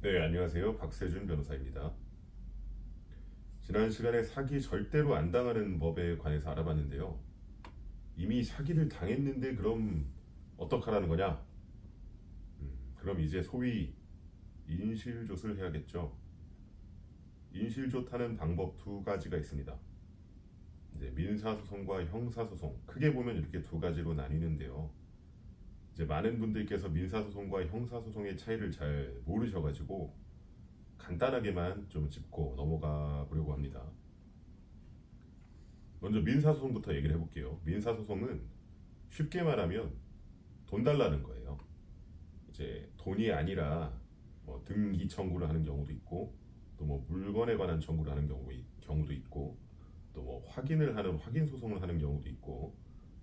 네, 안녕하세요. 박세준 변호사입니다. 지난 시간에 사기 절대로 안 당하는 법에 관해서 알아봤는데요. 이미 사기를 당했는데 그럼 어떡하라는 거냐? 그럼 이제 소위 인실조를 해야겠죠. 인실조타는 방법 두 가지가 있습니다. 이제 민사소송과 형사소송, 크게 보면 이렇게 두 가지로 나뉘는데요. 이제 많은 분들께서 민사소송과 형사소송의 차이를 잘 모르셔가지고 간단하게만 좀 짚고 넘어가 보려고 합니다. 먼저 민사소송부터 얘기를 해볼게요. 민사소송은 쉽게 말하면 돈 달라는 거예요. 이제 돈이 아니라 뭐 등기 청구를 하는 경우도 있고, 또 뭐 물건에 관한 청구를 하는 경우도 있고, 또 뭐 확인을 하는 확인 소송을 하는 경우도 있고,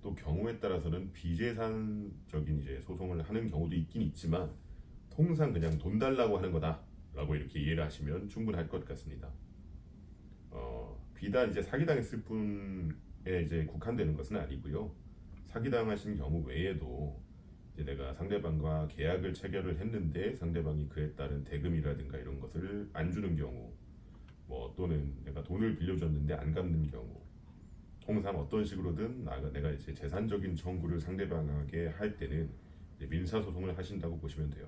또 경우에 따라서는 비재산적인 이제 소송을 하는 경우도 있긴 있지만, 통상 그냥 돈 달라고 하는 거다라고 이렇게 이해를 하시면 충분할 것 같습니다. 비단 이제 사기당했을 뿐에 이제 국한되는 것은 아니고요. 사기당하신 경우 외에도 이제 내가 상대방과 계약을 체결을 했는데 상대방이 그에 따른 대금이라든가 이런 것을 안 주는 경우, 뭐 또는 내가 돈을 빌려줬는데 안 갚는 경우, 통상 어떤 식으로든 내가 이제 재산적인 청구를 상대방에게 할 때는 이제 민사소송을 하신다고 보시면 돼요.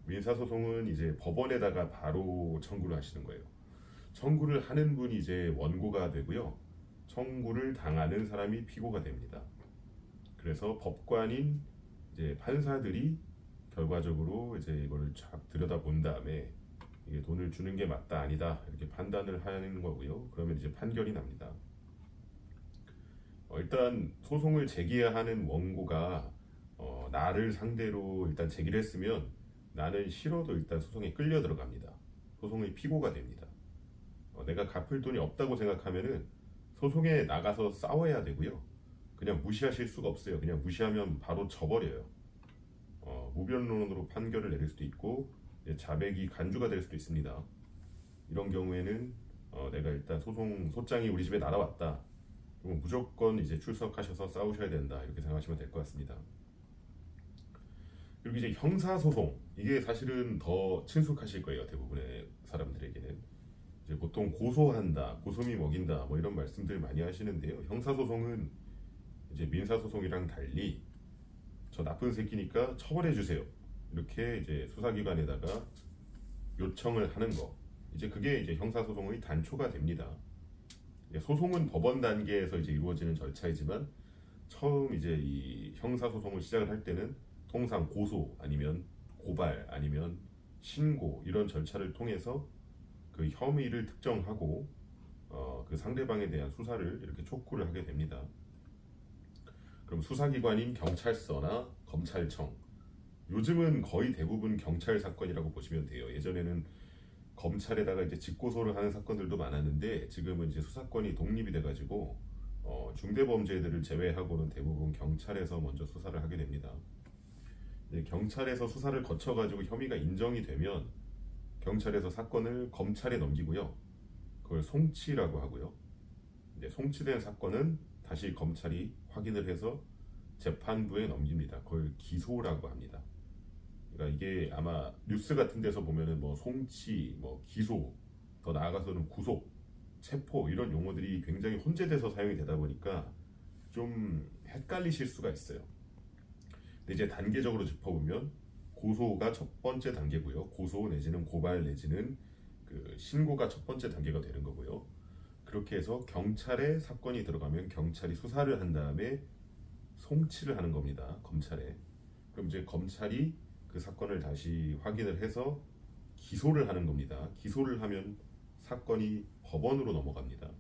민사소송은 이제 법원에다가 바로 청구를 하시는 거예요. 청구를 하는 분이 이제 원고가 되고요. 청구를 당하는 사람이 피고가 됩니다. 그래서 법관인 이제 판사들이 결과적으로 이제 이걸 쫙 들여다본 다음에 이게 돈을 주는 게 맞다 아니다 이렇게 판단을 하는 거고요. 그러면 이제 판결이 납니다. 일단 소송을 제기하는 원고가 나를 상대로 일단 제기를 했으면 나는 싫어도 일단 소송에 끌려 들어갑니다. 소송의 피고가 됩니다. 내가 갚을 돈이 없다고 생각하면은 소송에 나가서 싸워야 되고요. 그냥 무시하실 수가 없어요. 그냥 무시하면 바로 져버려요. 무변론으로 판결을 내릴 수도 있고 자백이 간주가 될 수도 있습니다. 이런 경우에는 내가 일단 소장이 우리 집에 날아왔다. 그럼 무조건 이제 출석하셔서 싸우셔야 된다. 이렇게 생각하시면 될 것 같습니다. 그리고 이제 형사소송, 이게 사실은 더 친숙하실 거예요. 대부분의 사람들에게는. 이제 보통 고소한다, 고소미 먹인다, 뭐 이런 말씀들 많이 하시는데요. 형사소송은 이제 민사소송이랑 달리 저 나쁜 새끼니까 처벌해 주세요. 이렇게 이제 수사기관에다가 요청을 하는 거. 이제 그게 이제 형사소송의 단초가 됩니다. 소송은 법원 단계에서 이제 이루어지는 절차이지만 처음 이제 이 형사소송을 시작을 할 때는 통상 고소 아니면 고발 아니면 신고 이런 절차를 통해서 그 혐의를 특정하고 그 상대방에 대한 수사를 이렇게 촉구를 하게 됩니다. 그럼 수사기관인 경찰서나 검찰청, 요즘은 거의 대부분 경찰 사건이라고 보시면 돼요. 예전에는 검찰에다가 이제 직고소를 하는 사건들도 많았는데 지금은 이제 수사권이 독립이 돼가지고 중대범죄들을 제외하고는 대부분 경찰에서 먼저 수사를 하게 됩니다. 경찰에서 수사를 거쳐가지고 혐의가 인정이 되면 경찰에서 사건을 검찰에 넘기고요. 그걸 송치라고 하고요. 이제 송치된 사건은 다시 검찰이 확인을 해서 재판부에 넘깁니다. 그걸 기소라고 합니다. 그러니까 이게 아마 뉴스 같은 데서 보면은 뭐 송치, 뭐 기소, 더 나아가서는 구속, 체포 이런 용어들이 굉장히 혼재돼서 사용이 되다 보니까 좀 헷갈리실 수가 있어요. 근데 이제 단계적으로 짚어보면 고소가 첫 번째 단계고요. 고소 내지는 고발 내지는 그 신고가 첫 번째 단계가 되는 거고요. 그렇게 해서 경찰에 사건이 들어가면 경찰이 수사를 한 다음에 송치를 하는 겁니다. 검찰에. 그럼 이제 검찰이 그 사건을 다시 확인을 해서 기소를 하는 겁니다. 기소를 하면 사건이 법원으로 넘어갑니다.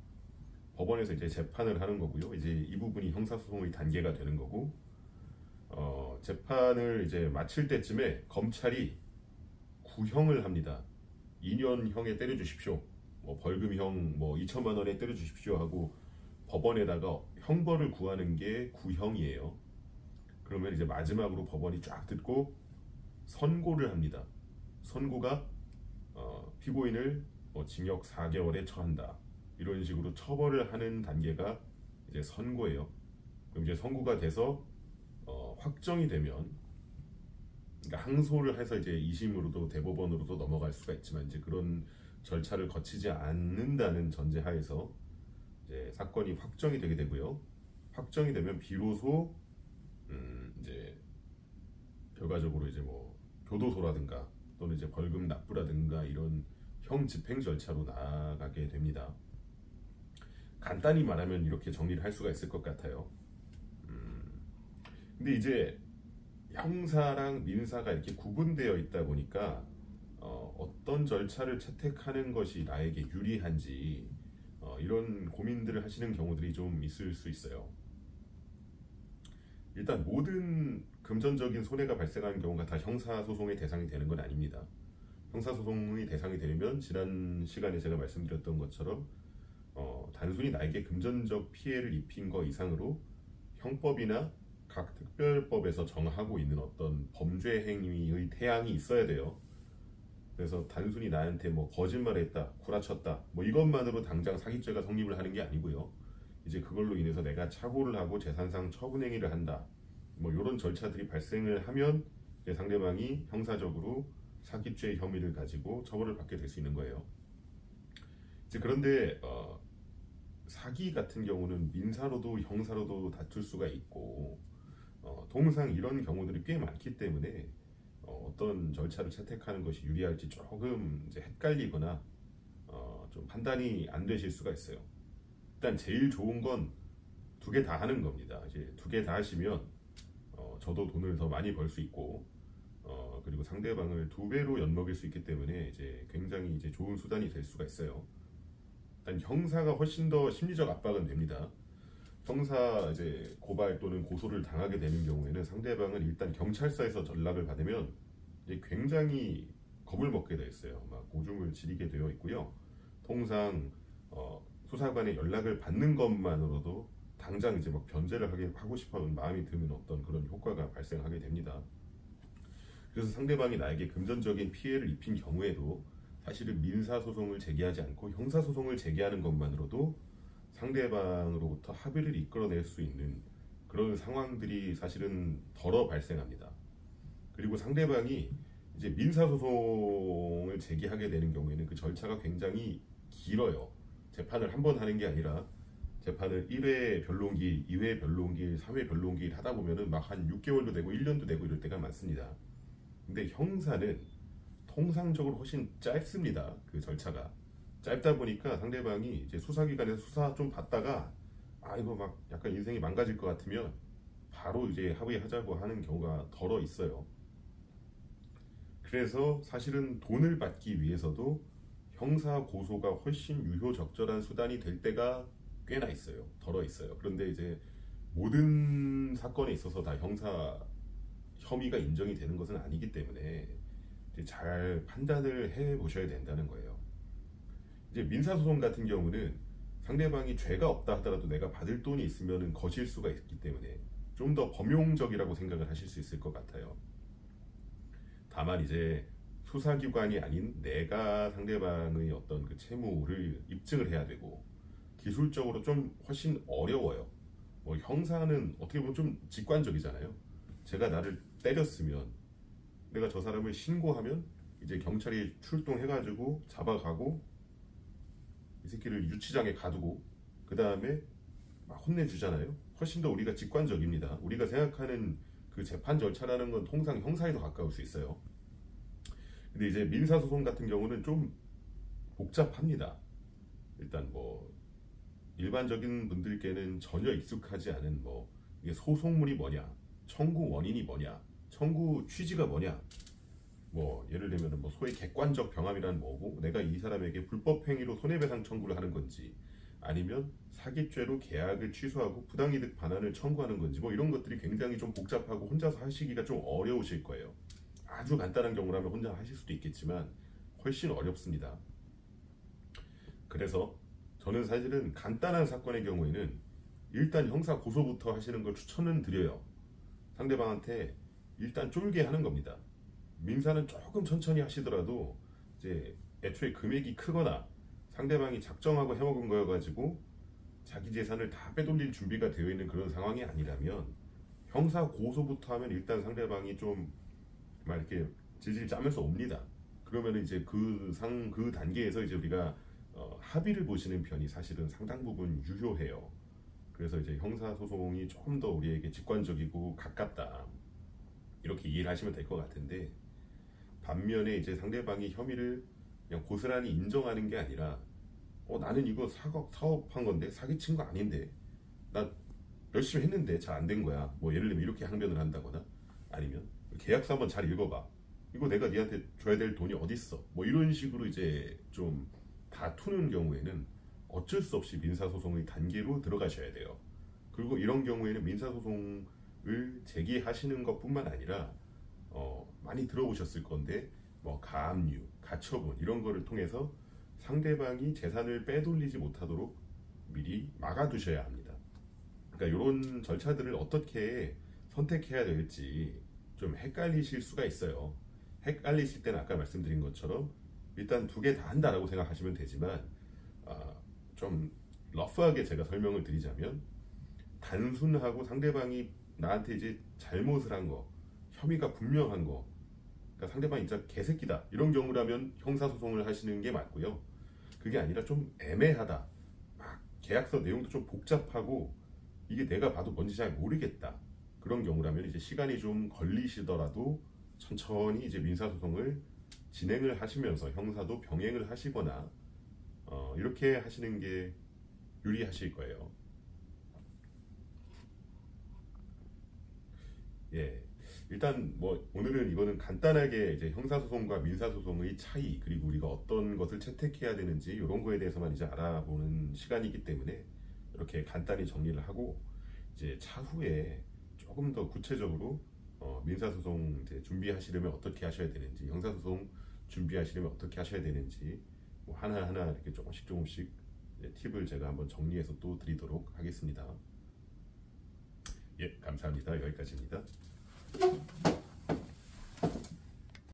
법원에서 이제 재판을 하는 거고요. 이제 이 부분이 형사소송의 단계가 되는 거고, 재판을 이제 마칠 때쯤에 검찰이 구형을 합니다. 2년형에 때려주십시오. 뭐 벌금형 뭐 2천만 원에 때려주십시오 하고 법원에다가 형벌을 구하는 게 구형이에요. 그러면 이제 마지막으로 법원이 쫙 듣고 선고를 합니다. 선고가 피고인을 뭐 징역 4개월에 처한다. 이런 식으로 처벌을 하는 단계가 이제 선고예요. 그럼 이제 선고가 돼서 확정이 되면 그러니까 항소를 해서 이제 2심으로도 대법원으로도 넘어갈 수가 있지만 이제 그런 절차를 거치지 않는다는 전제하에서 이제 사건이 확정이 되게 되고요. 확정이 되면 비로소 이제 결과적으로 이제 뭐 교도소라든가 또는 이제 벌금 납부라든가 이런 형 집행 절차로 나아가게 됩니다. 간단히 말하면 이렇게 정리를 할 수가 있을 것 같아요. 근데 이제 형사랑 민사가 이렇게 구분되어 있다 보니까 어떤 절차를 채택하는 것이 나에게 유리한지 이런 고민들을 하시는 경우들이 좀 있을 수 있어요. 일단 모든 금전적인 손해가 발생하는 경우가 다 형사소송의 대상이 되는 건 아닙니다. 형사소송의 대상이 되려면 지난 시간에 제가 말씀드렸던 것처럼 단순히 나에게 금전적 피해를 입힌 거 이상으로 형법이나 각 특별법에서 정하고 있는 어떤 범죄 행위의 태양이 있어야 돼요. 그래서 단순히 나한테 뭐 거짓말했다, 구라쳤다, 뭐 이것만으로 당장 사기죄가 성립을 하는 게 아니고요. 이제 그걸로 인해서 내가 착오를 하고 재산상 처분행위를 한다, 뭐 이런 절차들이 발생을 하면 이제 상대방이 형사적으로 사기죄 혐의를 가지고 처벌을 받게 될 수 있는 거예요. 이제 그런데 사기 같은 경우는 민사로도 형사로도 다툴 수가 있고 통상 이런 경우들이 꽤 많기 때문에 어떤 절차를 채택하는 것이 유리할지 조금 이제 헷갈리거나 좀 판단이 안 되실 수가 있어요. 일단 제일 좋은 건 두 개 다 하는 겁니다. 이제 두 개 다 하시면 저도 돈을 더 많이 벌 수 있고 그리고 상대방을 두 배로 엿먹일 수 있기 때문에 이제 굉장히 이제 좋은 수단이 될 수가 있어요. 일단 형사가 훨씬 더 심리적 압박은 됩니다. 형사 이제 고발 또는 고소를 당하게 되는 경우에는 상대방은 일단 경찰서에서 전락을 받으면 이제 굉장히 겁을 먹게 되어 있어요. 막 오줌을 지리게 되어 있고요. 통상 수사관의 연락을 받는 것만으로도 당장 이제 막 변제를 하고 싶어하는 마음이 드는 어떤 그런 효과가 발생하게 됩니다. 그래서 상대방이 나에게 금전적인 피해를 입힌 경우에도 사실은 민사소송을 제기하지 않고 형사소송을 제기하는 것만으로도 상대방으로부터 합의를 이끌어낼 수 있는 그런 상황들이 사실은 덜어 발생합니다. 그리고 상대방이 이제 민사소송을 제기하게 되는 경우에는 그 절차가 굉장히 길어요. 재판을 한 번 하는 게 아니라 재판을 1회 변론기일, 2회 변론기일, 3회 변론기일 하다 보면은 막 한 6개월도 되고 1년도 되고 이럴 때가 많습니다. 근데 형사는 통상적으로 훨씬 짧습니다. 그 절차가 짧다 보니까 상대방이 이제 수사기관에서 수사 좀 받다가 이거 막 약간 인생이 망가질 것 같으면 바로 이제 합의하자고 하는 경우가 덜어 있어요. 그래서 사실은 돈을 받기 위해서도 형사 고소가 훨씬 유효적절한 수단이 될 때가 꽤나 있어요. 덜어 있어요. 그런데 이제 모든 사건에 있어서 다 형사 혐의가 인정이 되는 것은 아니기 때문에 이제 잘 판단을 해 보셔야 된다는 거예요. 이제 민사소송 같은 경우는 상대방이 죄가 없다 하더라도 내가 받을 돈이 있으면 거실 수가 있기 때문에 좀 더 범용적이라고 생각을 하실 수 있을 것 같아요. 다만 이제 수사기관이 아닌 내가 상대방의 어떤 그 채무를 입증을 해야 되고 기술적으로 좀 훨씬 어려워요. 뭐 형사는 어떻게 보면 좀 직관적이잖아요. 제가 나를 때렸으면 내가 저 사람을 신고하면 이제 경찰이 출동해가지고 잡아가고 이 새끼를 유치장에 가두고 그 다음에 막 혼내주잖아요. 훨씬 더 우리가 직관적입니다. 우리가 생각하는 그 재판 절차라는 건 통상 형사에 더 가까울 수 있어요. 근데 이제 민사소송 같은 경우는 좀 복잡합니다. 일단 뭐 일반적인 분들께는 전혀 익숙하지 않은 뭐 이게 소송물이 뭐냐, 청구 원인이 뭐냐, 청구 취지가 뭐냐, 뭐 예를 들면 뭐 소위 객관적 병함이란 뭐고 내가 이 사람에게 불법 행위로 손해배상 청구를 하는 건지 아니면 사기죄로 계약을 취소하고 부당이득 반환을 청구하는 건지 뭐 이런 것들이 굉장히 좀 복잡하고 혼자서 하시기가 좀 어려우실 거예요. 아주 간단한 경우라면 혼자 하실 수도 있겠지만 훨씬 어렵습니다. 그래서 저는 사실은 간단한 사건의 경우에는 일단 형사 고소부터 하시는 걸 추천은 드려요. 상대방한테 일단 쫄게 하는 겁니다. 민사는 조금 천천히 하시더라도 이제 애초에 금액이 크거나 상대방이 작정하고 해먹은 거여가지고 자기 재산을 다 빼돌릴 준비가 되어 있는 그런 상황이 아니라면 형사 고소부터 하면 일단 상대방이 좀 막 이렇게 질질 짜면서 옵니다. 그러면 이제 그 단계에서 이제 우리가 합의를 보시는 편이 사실은 상당 부분 유효해요. 그래서 이제 형사소송이 조금 더 우리에게 직관적이고 가깝다, 이렇게 이해를 하시면 될 것 같은데, 반면에 이제 상대방이 혐의를 그냥 고스란히 인정하는 게 아니라 나는 이거 사업한 건데 사기친 거 아닌데 나 열심히 했는데 잘 안 된 거야, 뭐 예를 들면 이렇게 항변을 한다거나, 아니면 계약서 한번 잘 읽어봐, 이거 내가 니한테 줘야 될 돈이 어딨어, 뭐 이런 식으로 이제 좀 다투는 경우에는 어쩔 수 없이 민사소송의 단계로 들어가셔야 돼요. 그리고 이런 경우에는 민사소송을 제기하시는 것뿐만 아니라 많이 들어보셨을 건데 뭐 가압류, 가처분 이런 거를 통해서 상대방이 재산을 빼돌리지 못하도록 미리 막아두셔야 합니다. 그러니까 이런 절차들을 어떻게 선택해야 될지 좀 헷갈리실 수가 있어요. 헷갈리실 때는 아까 말씀드린 것처럼 일단 두 개 다 한다라고 생각하시면 되지만, 좀 러프하게 제가 설명을 드리자면, 단순하고 상대방이 나한테 이제 잘못을 한 거, 혐의가 분명한 거, 그러니까 상대방이 진짜 개새끼다 이런 경우라면 형사소송을 하시는 게 맞고요. 그게 아니라 좀 애매하다, 막 계약서 내용도 좀 복잡하고 이게 내가 봐도 뭔지 잘 모르겠다, 그런 경우라면 이제 시간이 좀 걸리시더라도 천천히 이제 민사소송을 진행을 하시면서 형사도 병행을 하시거나 이렇게 하시는 게 유리하실 거예요. 예, 일단 뭐 오늘은 이거는 간단하게 이제 형사소송과 민사소송의 차이, 그리고 우리가 어떤 것을 채택해야 되는지 이런 거에 대해서만 이제 알아보는 시간이기 때문에 이렇게 간단히 정리를 하고, 이제 차후에 조금 더 구체적으로 민사소송 이제 준비하시려면 어떻게 하셔야 되는지, 형사소송 준비하시려면 어떻게 하셔야 되는지 뭐 하나하나 이렇게 조금씩 팁을 제가 한번 정리해서 또 드리도록 하겠습니다. 예, 감사합니다. 여기까지입니다.